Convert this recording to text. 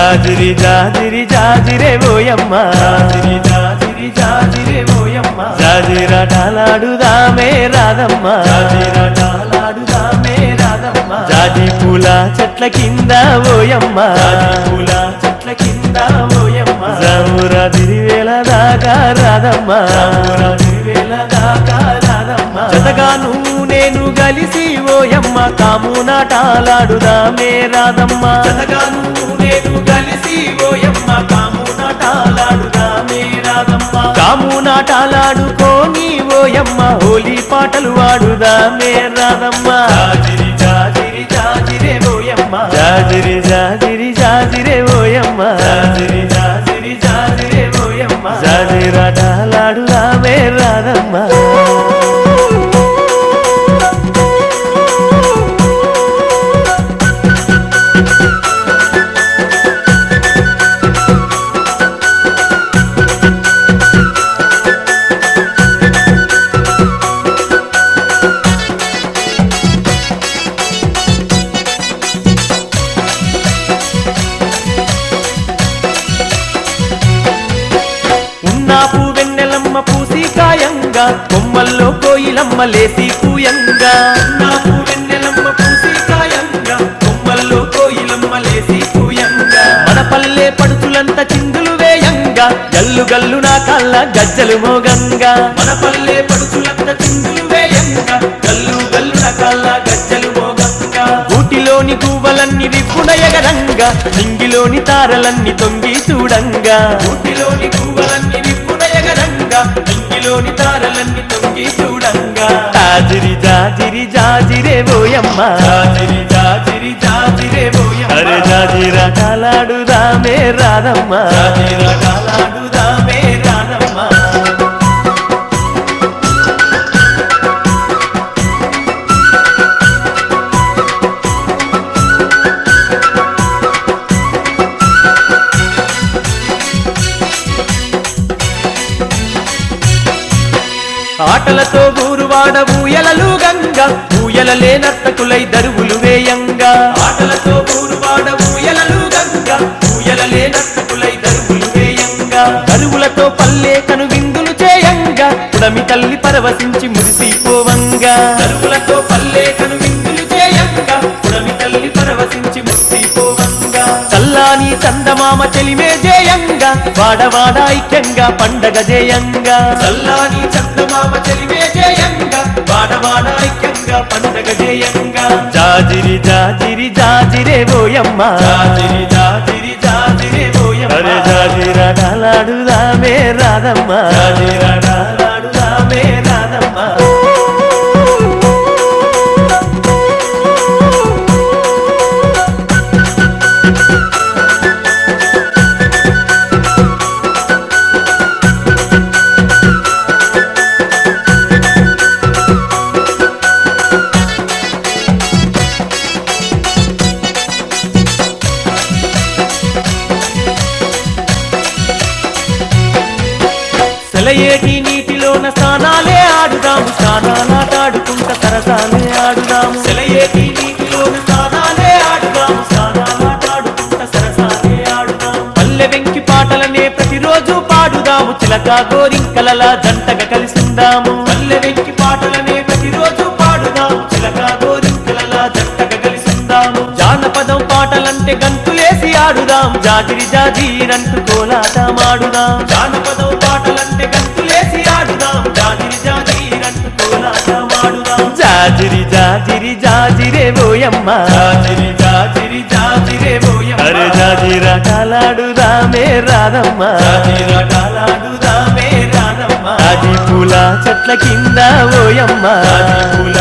జాజిరి జాజిరి జాజిరే ఓయమ్మ జాజిరి జాజిరి జాజిరే ఓయమ్మ జాజిరాటలాడుదామే రాధమ్మ జాజిరాటలాడుదామే రాధమ్మ జాజి పూల చెట్ల కింద ఓయమ్మ జాజి పూల చెట్ల కింద ఓయమ్మ జామురా తిరివేళ దాకా రాధమ్మ జామురా తిరివేళ దాకా రాధమ్మ జతగాను నేను కలిసి ఓయమ్మ కామునాటాలాడుదామే రాధమ్మ జతగాను నేను కలిసి ఓయమ్మ కామునాటాలాడుదామే రాధమ్మ కామునాటాలాడుకోని ఓయమ్మ హోలీ పాటలు వాడుదామే రాధమ్మ జాజిరి జాజిరి జాజిరే ఓయమ్మ జాజిరి జాజిరి జాజిరే ఓయమ్మ జాజిరి జాజిరి జాజిరే ఓయమ్మ జాజిరాటలాడుదామే రాధమ్మ నాపు వెన్నెలమ్మ పూసి కాయంగా కొమ్మల్లో కోయిలమ్మ లేసి కూయంగా నాపు వెన్నెలమ్మ పూసి కాయంగా కొమ్మల్లో కోయిలమ్మ లేసి కూయంగా మన పల్లె పడుచులంత చిందులు వేయంగా గల్లు గల్లు నా కళ్ళ గజ్జలు మోగంగా మన పల్లె పడుచులంత చిందులు వేయంగా గల్లు గల్లు నా కళ్ళ గజ్జలు మోగంగా ఊటిలోని గువ్వలన్నీ విప్పున ఎగరంగా నింగిలోని తారలన్నీ తొంగి చూడంగా ఊటిలోని గువ్వలన్నీ నింగిలోని తారలన్నీ తొంగి చూడంగా జాజిరి జాజిరి జాజిరే ఓయమ్మ జాజిరి జాజిరి జాజిరే ఓయమ్మ అరే జాజిరాటలాడుదామే రాధమ్మ జాజిరాటలాడుదామే రాధమ్మ ఆటలతో ఊరువాడ ఊయలలు గంగా ఊయలలే నర్తకులై దరువులు వేయంగా ఆటలతో ఊరువాడ ఊయలలు గంగా ఊయలలే నర్తకులై దరువులు వేయంగా దరువులతో పల్లె కను విందులు చేయంగా పుడమి తల్లి పరవశించి మురిసిపోవంగా దరువులతో పల్లె కను విందులు చేయంగా పుడమి తల్లి పరవశించి మురిసిపోవంగా చల్లాని చందమామ చెలిమే జేయంగా వాడవాడ ఐక్యంగా పండగ జేయంగా చల్లాని చందమామ చెలిమే జేయంగా వాడవాడ ఐక్యంగా పండగ జేయంగా జాజిరి జాజిరి జాజిరే ఓయమ్మ జాజిరి జాజిరి జాజిరే ఓయమ్మ అరే జాజిరాటలాడుదామే రాధమ్మ జాజిరాటలాడుదామే రాధమ్మ సెలయేటి నీటిలోన స్నానాలే ఆడుదాము స్నానాలాటాడుకుంట సరసాలే ఆడుదాము సెలయేటి నీటిలోన స్నానాలే ఆడుదాము స్నానాలాటాడుకుంట సరసాలే ఆడుదాము పల్లె వెంకి పాటలనే ప్రతిరోజు పాడుదాము చిలక గోరింకలలా జంటగా కలిసిందాము పల్లె వెంకి పాటలనే ప్రతిరోజు పాడుదాము చిలక గోరింకలలా జంటగా కలిసిందాము జానపదం పాటలంటే గంతులేసి ఆడుదాం జాజిరి జాజిరంటూ కోలాటమాడుదాం జానపదం పాటలంటే గంతులేసి ఆడుదాం జాజిరి జాజిరంటూ కోలాటమాడుదాం జాజిరి జాజిరి జాజిరే ఓయమ్మ జాజిరి జాజిరి జాజిరే ఓయమ్మ అరే జాజిరాటలాడుదామే రాధమ్మ జాజిరాటలాడుదామే రాధమ్మ జాజి పూల చెట్ల కింద ఓయమ్మ జాజి పూల